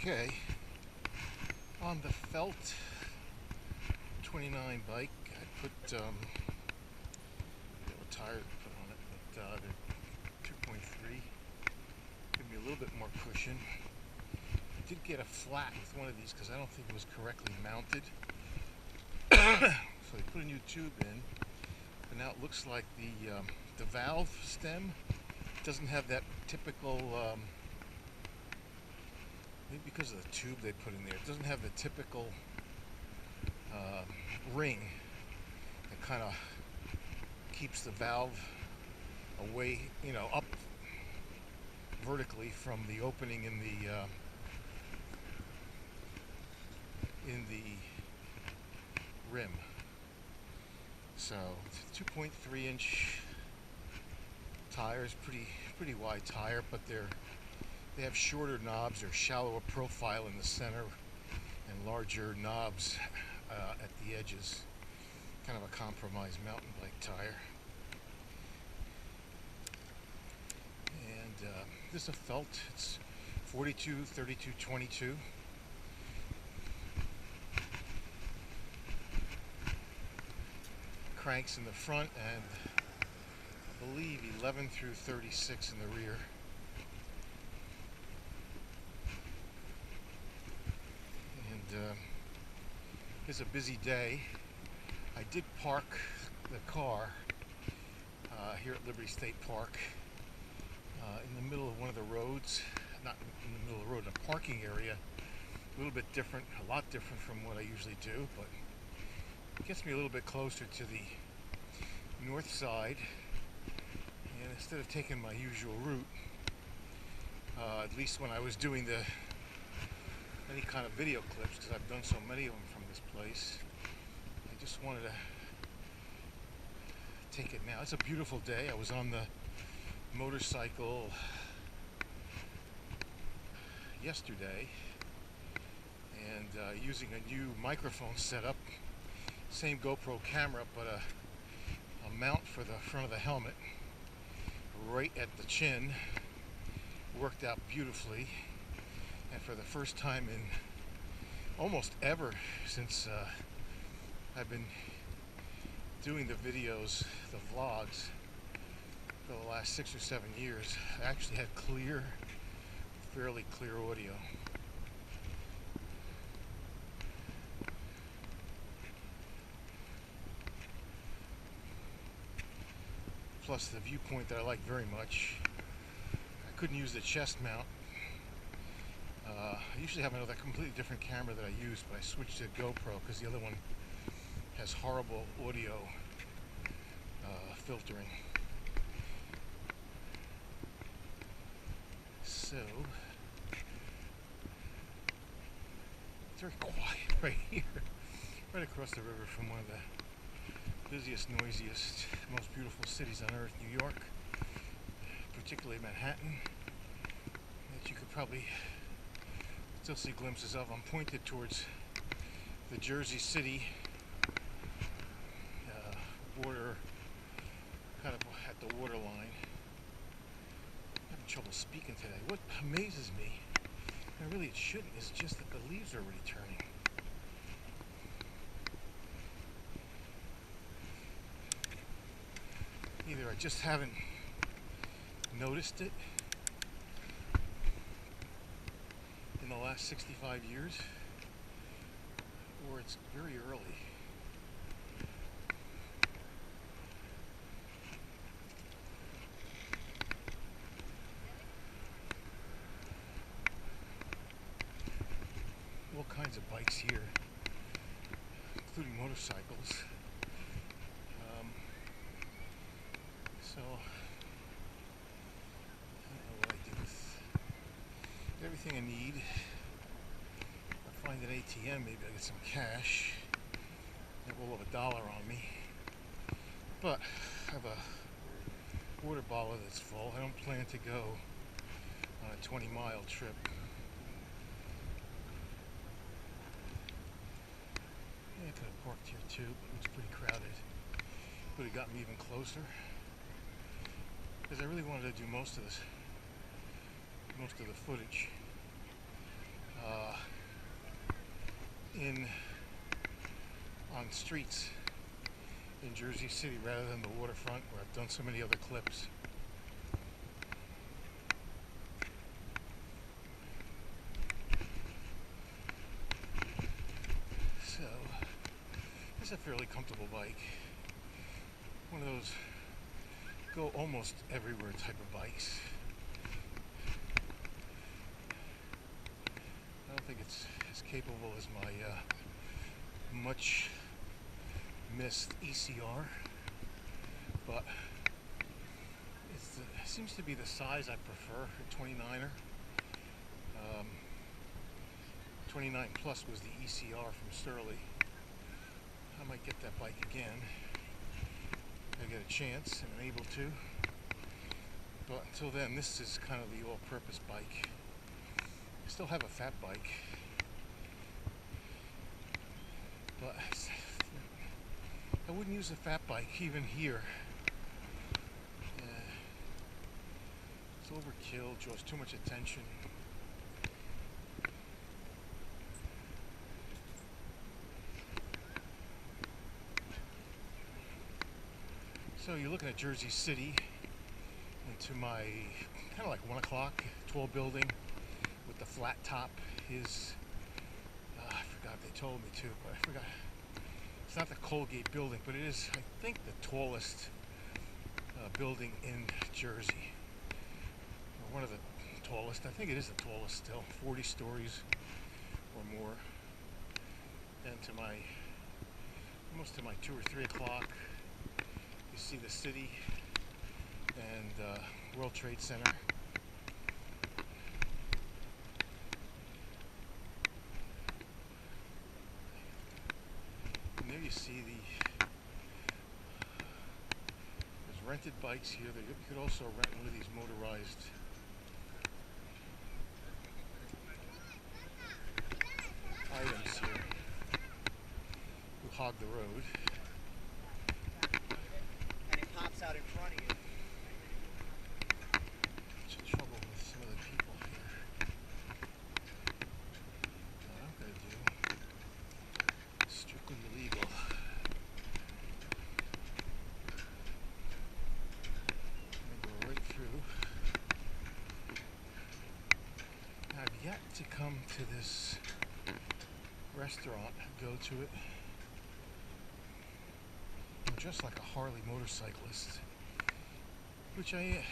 Okay, on the Felt 29 bike, I put there were tires put on it, but they're 2.3. Give me a little bit more cushion. I did get a flat with one of these because I don't think it was correctly mounted. So they put a new tube in, but now it looks like the valve stem doesn't have that typical. Maybe because of the tube they put in there, it doesn't have the typical ring that kind of keeps the valve away, up vertically from the opening in the rim. So it's a 2.3 inch tires, pretty wide tire, but they have shorter knobs or shallower profile in the center and larger knobs at the edges. Kind of a compromise mountain bike tire. And this is a Felt. It's 42, 32, 22. Cranks in the front and I believe 11 through 36 in the rear. It's a busy day. I did park the car here at Liberty State Park in the middle of one of the roads, not in the middle of the road, a parking area, a little bit different, a lot different from what I usually do, but it gets me a little bit closer to the north side, and instead of taking my usual route, at least when I was doing any kind of video clips, because I've done so many of them from this place, I just wanted to take it now. It's a beautiful day. I was on the motorcycle yesterday and using a new microphone setup, same GoPro camera, but a mount for the front of the helmet right at the chin. Worked out beautifully. And for the first time in almost ever since I've been doing the videos, the vlogs, for the last 6 or 7 years, I actually had fairly clear audio. Plus the viewpoint that I like very much. I couldn't use the chest mount. I usually have another completely different camera that I use, but I switched to GoPro because the other one has horrible audio filtering. So it's very quiet right here, right across the river from one of the busiest, noisiest, most beautiful cities on earth, New York, particularly Manhattan, that you could probably still see glimpses of. I'm pointed towards the Jersey City border, kind of at the waterline. I'm having trouble speaking today. What amazes me, and really it shouldn't, is just that the leaves are already turning. Either I just haven't noticed it in the last 65 years, or it's very early. All kinds of bikes here, including motorcycles. So I don't know what I do with everything I need. If I find an ATM, maybe I'll get some cash. I have all of $1 on me. But I have a water bottle that's full. I don't plan to go on a 20-mile trip. Yeah, I could have parked here too, but it was pretty crowded. Would have got me even closer. Because I really wanted to do most of the footage in on streets in Jersey City rather than the waterfront where I've done so many other clips. So it's a fairly comfortable bike. One of those go almost everywhere type of bikes. I don't think it's as capable as my much missed ECR, but it seems to be the size I prefer, a 29er. 29 Plus was the ECR from Sterling. I might get that bike again if I get a chance and I'm able to, but until then this is kind of the all-purpose bike. I still have a fat bike, but I wouldn't use a fat bike even here. It's overkill, draws too much attention. So you're looking at Jersey City into my kind of like 1 o'clock, tall building with the flat top. I forgot they told me to, but I forgot. It's not the Colgate building, but it is, I think, the tallest building in Jersey. Or one of the tallest. I think it is the tallest still, 40 stories or more. And almost to my 2 or 3 o'clock, you see the city and World Trade Center. And there you see there's rented bikes here. You could also rent one of these motorized items here. Who hog the road. Out in front of you. Some trouble with some of the people here. What I'm going to do is strictly illegal. I'm going to go right through. I've yet to come to this restaurant, go to it. Just like a Harley motorcyclist, which I'm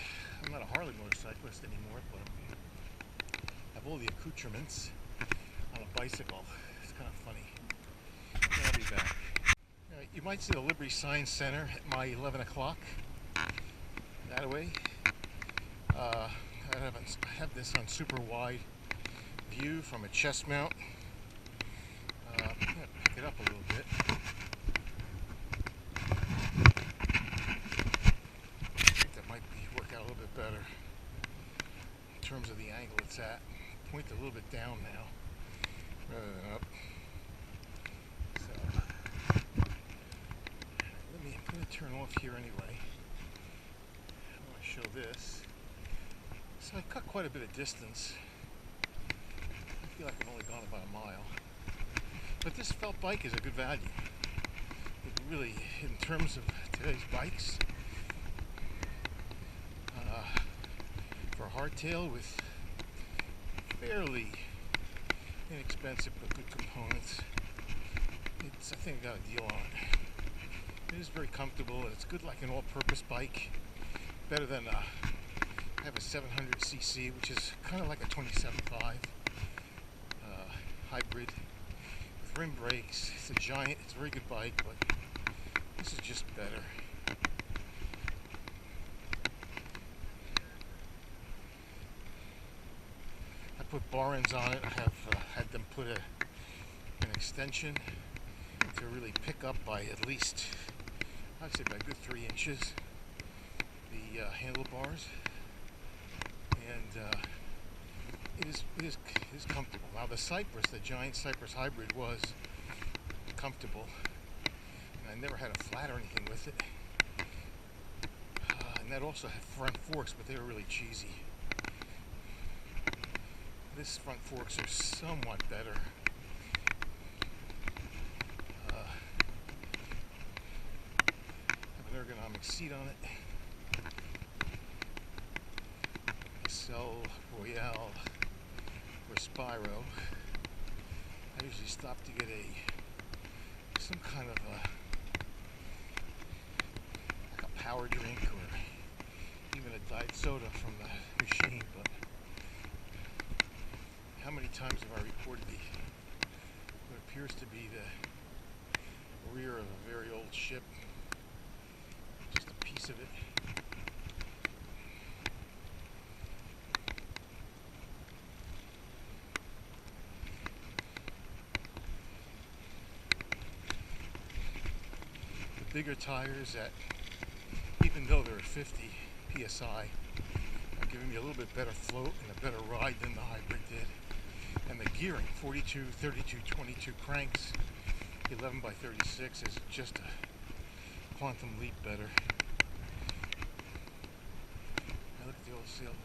not a Harley motorcyclist anymore, but I have all the accoutrements on a bicycle. It's kind of funny. And I'll be back. You might see the Liberty Science Center at my 11 o'clock. That way. I have this on super wide view from a chest mount. I'm going to pick it up a little bit. Better in terms of the angle it's at. Point a little bit down now rather than up. So I'm going to turn off here anyway. I want to show this. So I cut quite a bit of distance. I feel like I've only gone about a mile. But this felt bike is a good value. It really, in terms of today's bikes, for a hardtail with fairly inexpensive but good components, I think I got a deal on it. It is very comfortable and it's good like an all-purpose bike. Better than I have a 700cc, which is kind of like a 27.5 hybrid with rim brakes. It's a giant, it's a very good bike, but this is just better. Put bar ends on it. I have had them put an extension to really pick up by at least, I'd say by a good 3 inches, the handlebars, and it is comfortable. Now the Cypress, the giant Cypress hybrid, was comfortable, and I never had a flat or anything with it, and that also had front forks, but they were really cheesy. This front forks are somewhat better. ergonomic seat on it. Cell Royale or Spyro. I usually stop to get some kind of like a power drink or even a diet soda from the machine. But how many times have I recorded what appears to be the rear of a very old ship? Just a piece of it. Bigger tires that, even though they're 50 psi, are giving me a little bit better float and a better ride than the hybrid did. And the gearing, 42, 32, 22 cranks, 11 by 36 is just a quantum leap better. Now look at the old sailboat.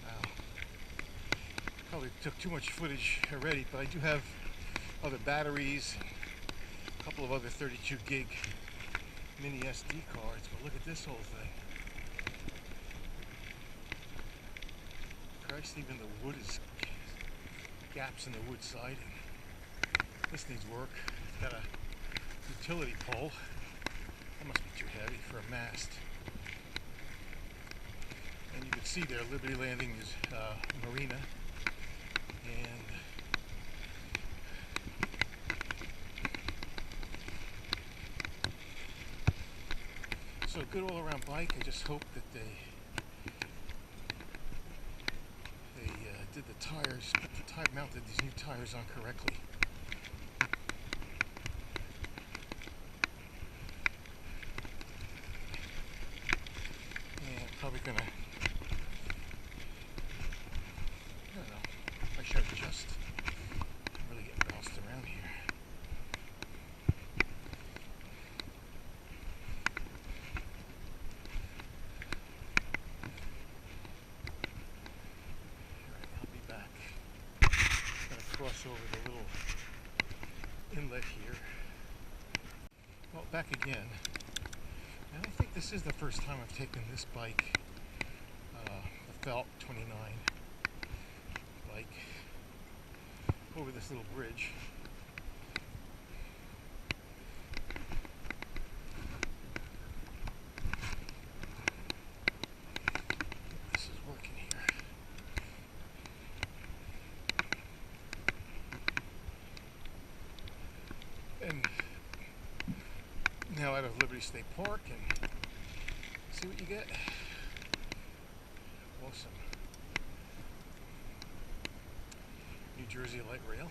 Wow. Probably took too much footage already, but I do have other batteries, a couple of other 32 gig mini SD cards, but look at this whole thing. Christ, even the wood is gaps in the wood siding. This needs work. It's got a utility pole. That must be too heavy for a mast. And you can see there, Liberty Landing is marina, and so good all-around bike. I just hope that they did the tires, mounted these new tires on correctly. And probably gonna, I don't know, I should adjust. I'm really getting bounced around here. Cross over the little inlet here. Well, back again. And I think this is the first time I've taken this bike, the Felt 29 bike, over this little bridge. This is working here. And now out of Liberty State Park, and see what you get. Awesome. New Jersey light rail.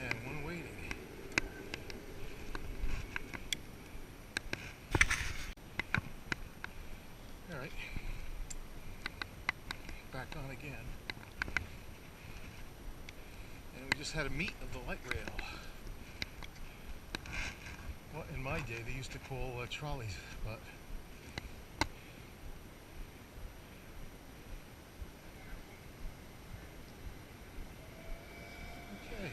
And one waiting. All right. Back on again. And we just had a meet of the light rail. Well, in my day they used to call trolleys, but okay.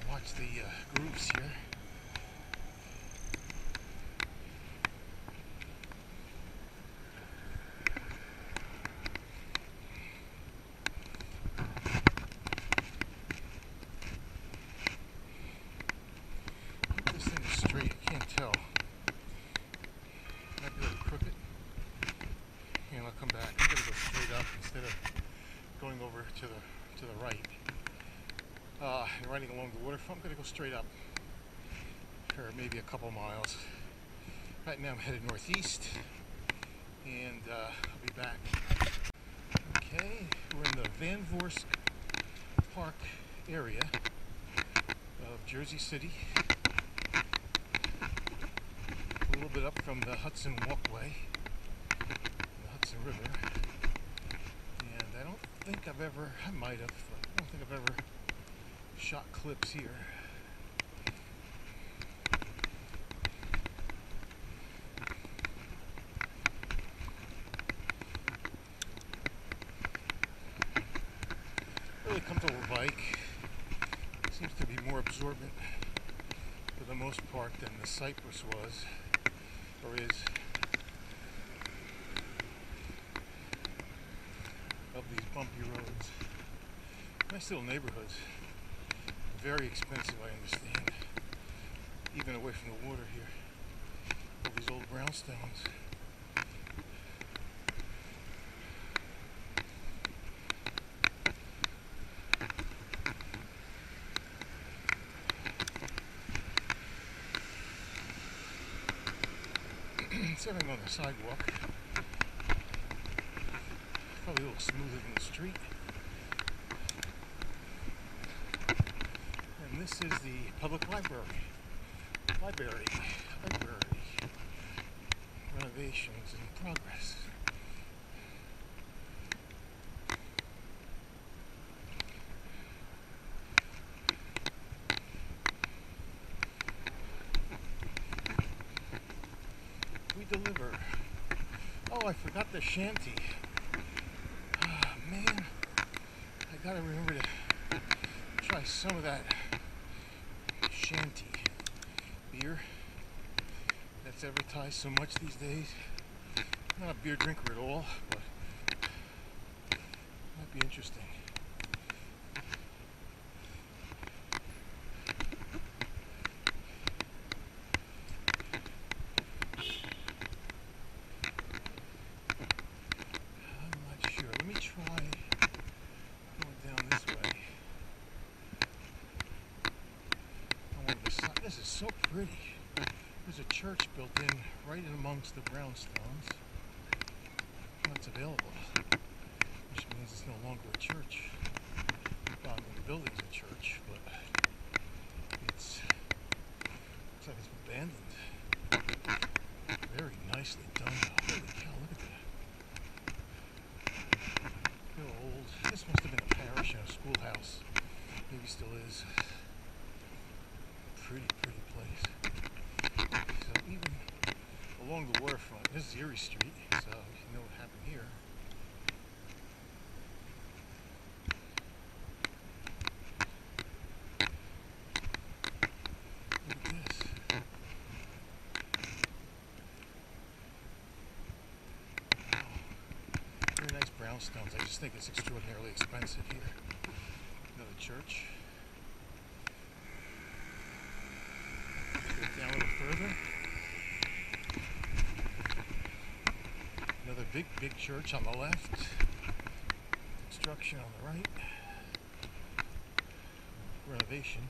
Watch the grooves here. This thing is straight, I can't tell. Might be a little crooked. And I'll come back. I'm gonna go straight up instead of going over to the right. And riding along the waterfront, I'm going to go straight up for maybe a couple miles. Right now I'm headed northeast, and I'll be back. Okay, we're in the Van Voorst Park area of Jersey City. A little bit up from the Hudson Walkway, the Hudson River. And I don't think I've ever, I might have, but I don't think I've ever shot clips here. Really comfortable bike. Seems to be more absorbent for the most part than the Cypress was, or is, of these bumpy roads. Nice little neighborhoods. Very expensive, I understand. Even away from the water here. All these old brownstones. It's everything on the sidewalk. Probably a little smoother than the street. And this is the public library. Library. Renovations in progress. We deliver. Oh, I forgot the shanty. Ah, man. I gotta remember to try some of that shanty beer that's advertised so much these days. Not a beer drinker at all, but might be interesting. I'm not sure. Let me try going down this way. On one of the sides. This is so pretty. There's a church built in right in amongst the brownstones. That's available, which means it's no longer a church. Well, I mean, the building's a church, but it's looks like it's abandoned. Very nicely done. Holy cow! Look at that. Real old. This must have been a parish and a schoolhouse. Maybe still is. Pretty place. So even along the waterfront, this is Erie Street, so you know what happened here. Look at this. Wow. Very nice brownstones. I just think it's extraordinarily expensive here. Another church. Down a little further. Another big church on the left. Construction on the right. Renovation.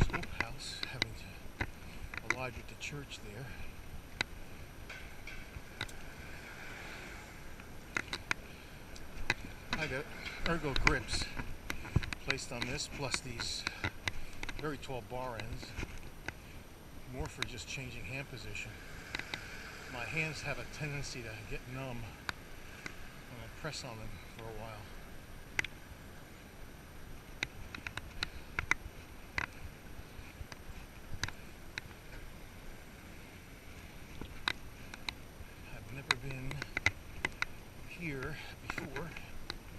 Schoolhouse having to allied with the church there. I got ergo grips placed on this, plus these very tall bar ends. More for just changing hand position. My hands have a tendency to get numb when I press on them for a while. I've never been here before,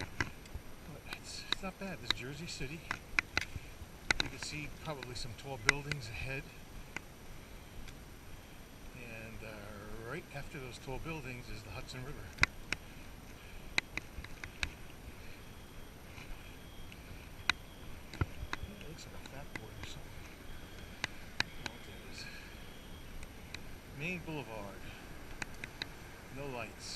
but it's not bad. This is Jersey City. You can see probably some tall buildings ahead. Right after those tall buildings is the Hudson River. It looks like a fat boy or something. I don't know what that is. Main Boulevard. No lights.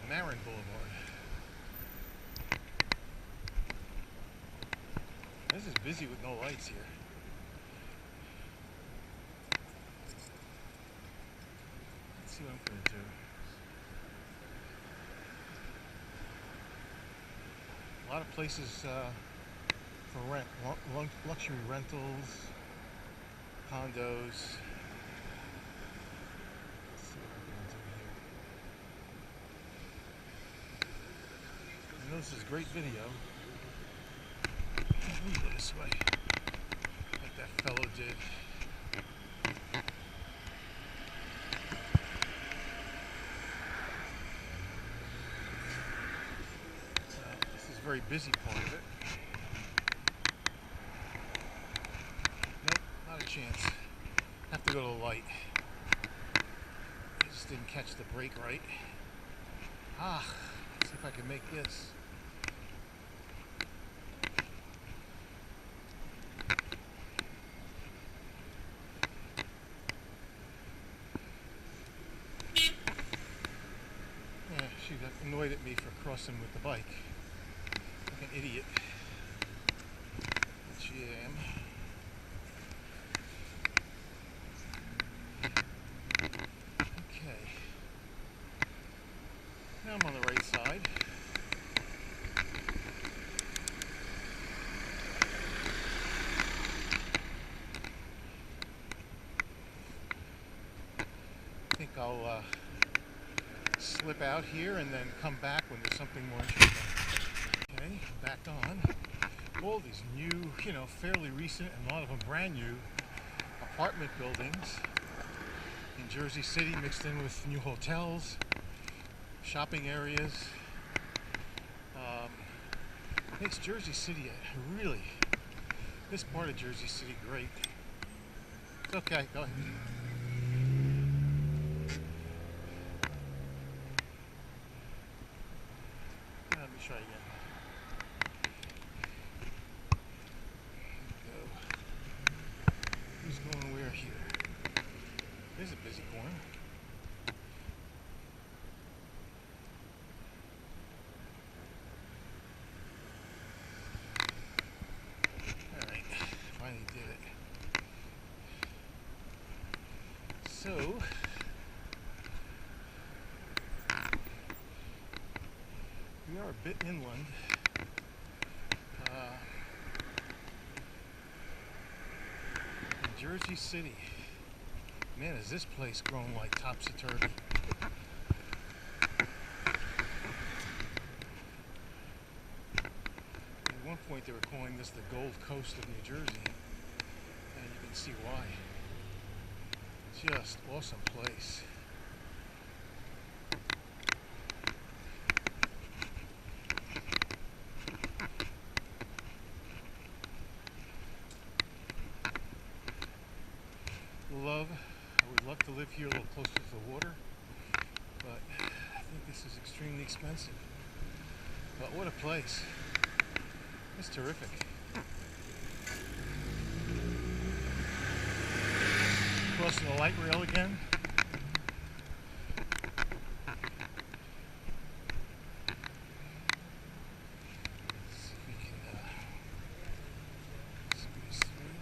Marin Boulevard. This is busy with no lights here. See what I'm going to do. A lot of places for rent, luxury rentals, condos. Let's see what I'm going to do this is great video. Let me go this way, like that fellow did. This is a very busy part of it. Nope, not a chance. Have to go to the light. I just didn't catch the brake right. Let's see if I can make this. Yeah, she got annoyed at me for crossing with the bike. Like an idiot. Which I am. Okay. Now I'm on the right side. I think I'll slip out here and then come back when there's something more interesting. Okay, back on. All these new, fairly recent, and a lot of them brand new apartment buildings in Jersey City, mixed in with new hotels, shopping areas. Makes Jersey City this part of Jersey City great. It's okay, go ahead. Let me try again. Go. Who's going where here? There's a busy corner. Alright, finally did it. So, we are a bit inland. In Jersey City. Man, has this place grown like topsy-turvy. At one point they were calling this the Gold Coast of New Jersey, and you can see why. Just awesome place. I would love to live here a little closer to the water, but I think this is extremely expensive. But what a place. It's terrific. Crossing the light rail again. Let's see if we can squeeze through.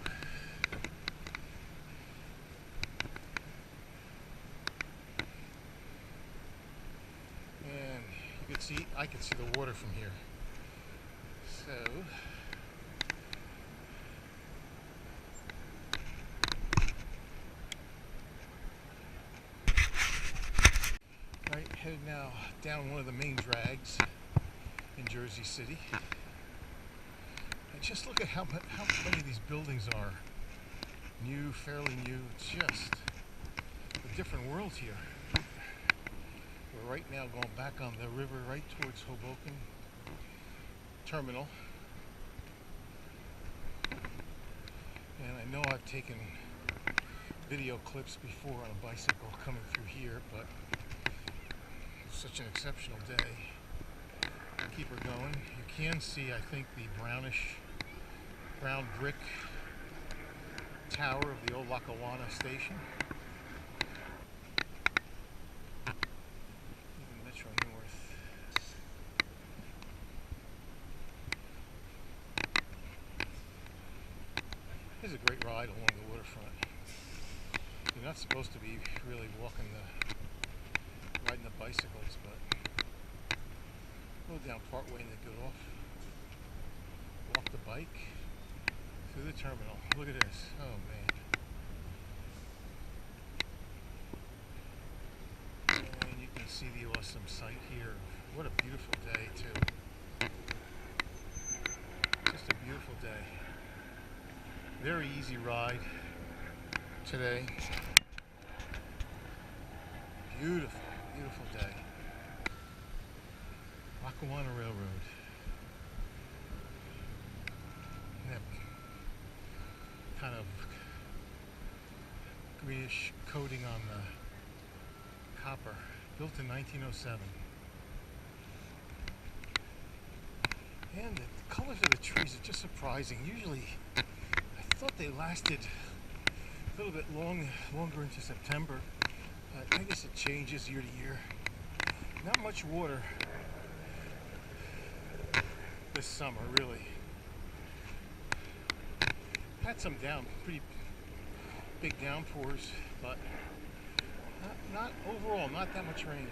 And you can see, I can see the water from here. So headed now down one of the main drags in Jersey City. And just look at how many of these buildings are new, fairly new. It's just a different world here. We're right now going back on the river right towards Hoboken Terminal. And I know I've taken video clips before on a bicycle coming through here, but such an exceptional day. Keep her going. You can see, I think, the brown brick tower of the old Lackawanna station. Even Metro North. It's a great ride along the waterfront. You're not supposed to be really riding the bicycles, but go down part way and then get off. Walk the bike through the terminal. Look at this. Oh man. And you can see the awesome sight here. What a beautiful day too. Beautiful day. Very easy ride today. Beautiful, beautiful day. Lackawanna Railroad. And that kind of greenish coating on the copper. Built in 1907. And the colors of the trees are just surprising. Usually, I thought they lasted a little bit longer into September. I guess it changes year to year. Not much water this summer, really. Had some pretty big downpours, but not overall, not that much rain.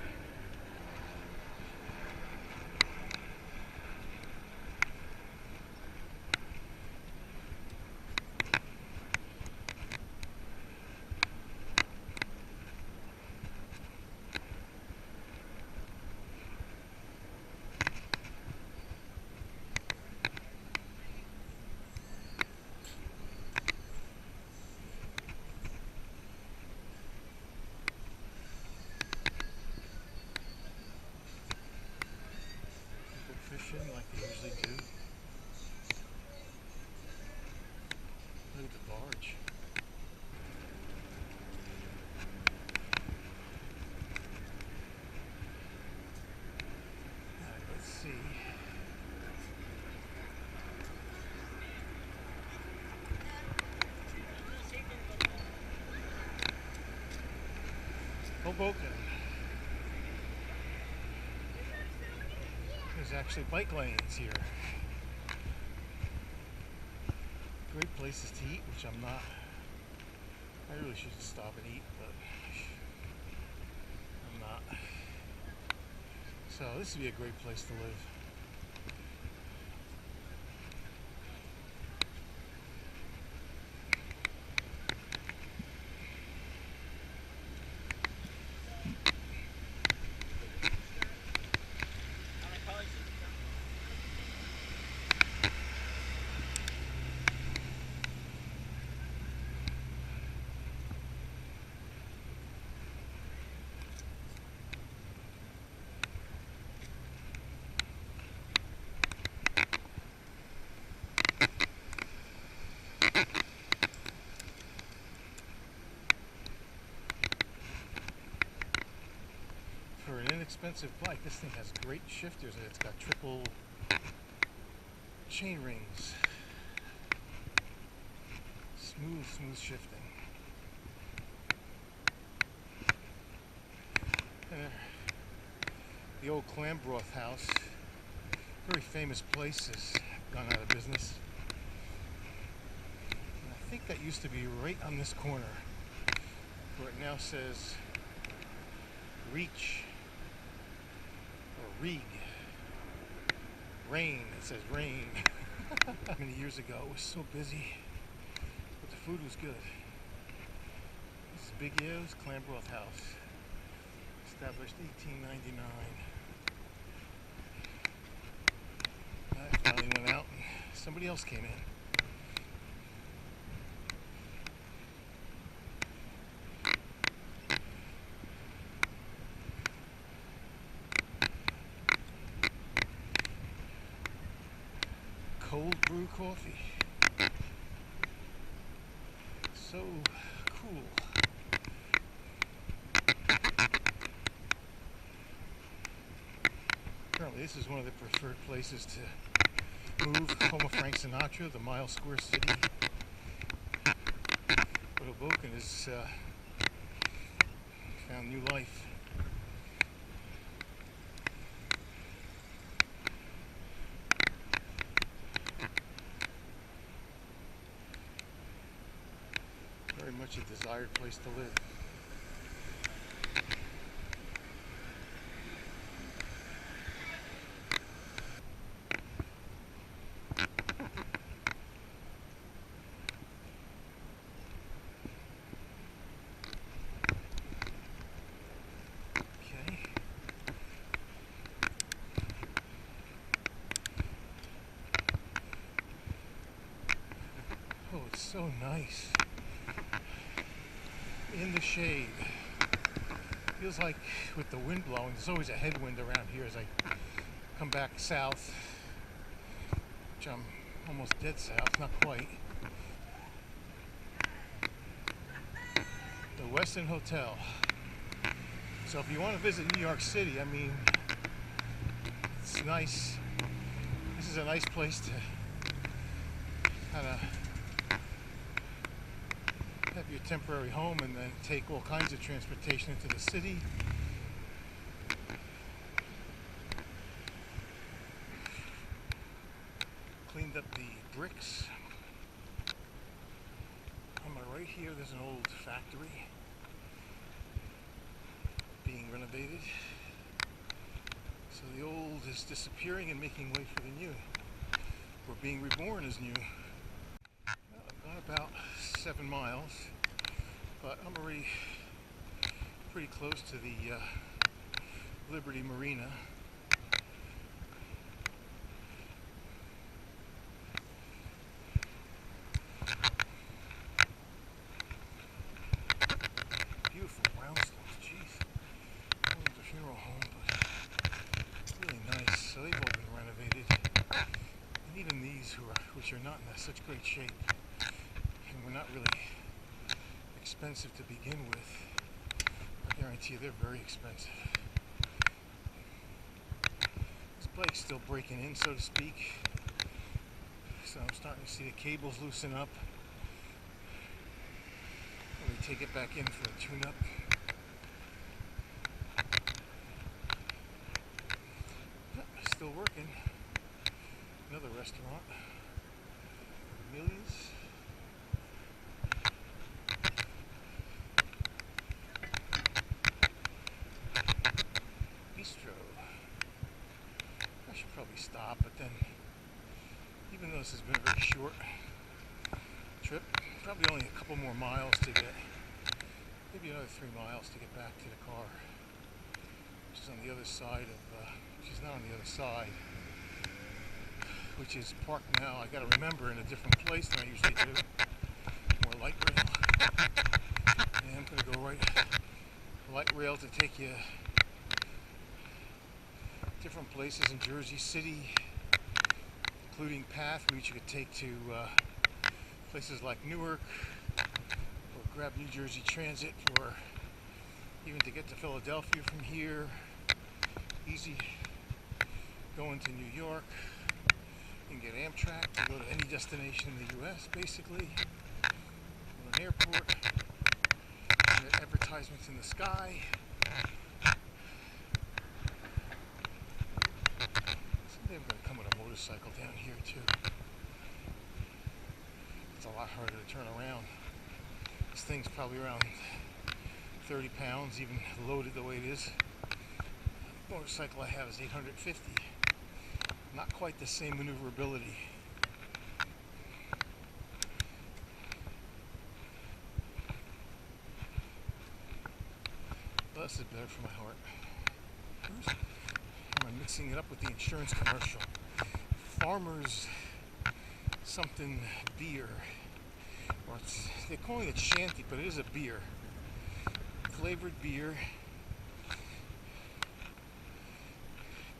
Fishing like they usually do. Look at the barge. Alright, let's see. Hoboken. There's actually bike lanes here. Great places to eat, which I'm not. I really should stop and eat, but I'm not. So this would be a great place to live. For an inexpensive bike, this thing has great shifters and it's got triple chain rings. Smooth shifting. And the old clam broth house, very famous place, has gone out of business. And I think that used to be right on this corner, where it now says Reach. Rig. Rain. It says rain. Many years ago, it was so busy, but the food was good. This is Big Eo's Clam Broth House, established 1899. I finally went out and somebody else came in. Cold brew coffee. So cool. Apparently this is one of the preferred places to move. Home of Frank Sinatra, the Mile Square City. But Hoboken has found new life. Very much a desired place to live. Okay. It's so nice. In the shade. Feels like with the wind blowing, there's always a headwind around here as I come back south, which I'm almost dead south, not quite. The Westin Hotel. So if you want to visit New York City, I mean, it's nice. This is a nice place to kind of have your temporary home and then take all kinds of transportation into the city. Cleaned up the bricks. On my right here, there's an old factory being renovated. So the old is disappearing and making way for the new. Or being reborn as new. Well, I've gone about 7 miles, but I'm already pretty close to the Liberty Marina. Beautiful brownstones, jeez. One's a funeral home, but really nice. So they've all been renovated. And even these, which are not in such great shape, and were not really expensive to begin with, I guarantee you they're very expensive. This bike's still breaking in, so to speak. So I'm starting to see the cables loosen up. We take it back in for a tune-up. Still working. Another restaurant. Amelia's. Bistro. I should probably stop, but then, even though this has been a very short trip, probably only a couple more miles to get, maybe another 3 miles to get back to the car, which is on the other side of, which is not on the other side, which is parked now, I gotta remember, in a different place than I usually do, more light rail, and I'm gonna go right, light rail to take you different places in Jersey City, including path routes you could take to places like Newark, or grab New Jersey Transit, or even to get to Philadelphia from here. Easy going to New York. You can get Amtrak to go to any destination in the US, basically. Go to an airport, and advertisements in the sky. Someday I'm going to come with a motorcycle down here too. It's a lot harder to turn around. This thing's probably around 30 pounds, even loaded the way it is. The motorcycle I have is 850. Not quite the same maneuverability. But this is better for my heart. I'm mixing it up with the insurance commercial. Farmers something beer. Or they're calling it shanty, but it is a beer. Flavored beer.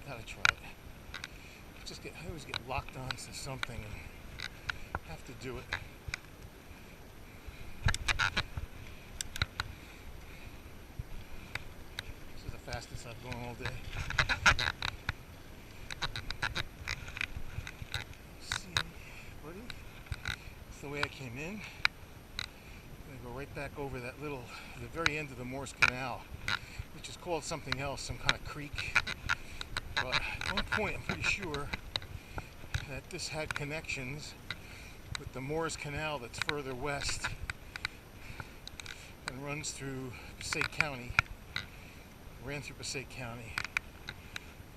Gotta try it. I always get locked on to something and have to do it. This is the fastest I've gone all day. See, buddy? That's the way I came in. I'm gonna go right back over that the very end of the Morse Canal, which is called something else, some kind of creek. But at one point, I'm pretty sure that this had connections with the Morse Canal that's further west and runs through Passaic County, ran through Passaic County.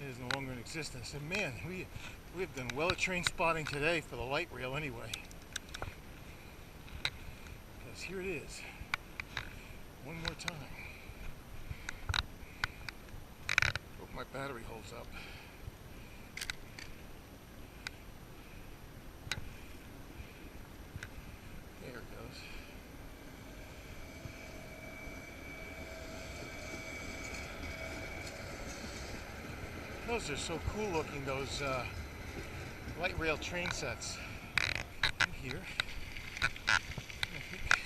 It is no longer in existence. And man, we have done well at train spotting today for the light rail anyway. Because here it is. One more time. Hope my battery holds up. Those are so cool looking, those light rail train sets. And here, I think,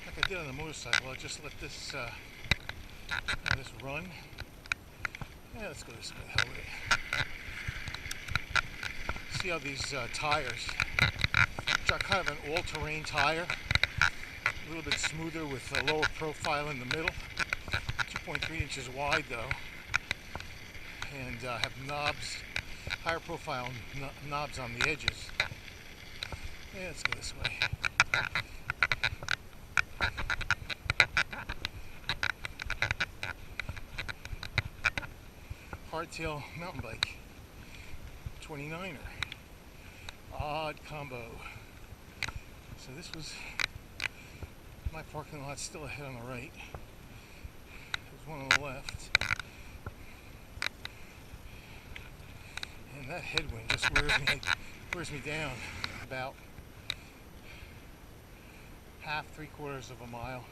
like I did on the motorcycle, I'll just let this run. Yeah, let's go this way. Hell with it. See how these tires, which are kind of an all-terrain tire, a little bit smoother with a lower profile in the middle, 2.3 inches wide though, and have knobs, higher profile knobs on the edges. Yeah, let's go this way. Hardtail mountain bike, 29er, odd combo. So this was my parking lot, still ahead on the right. There's one on the left. And that headwind just wears me down about half, 3/4 of a mile.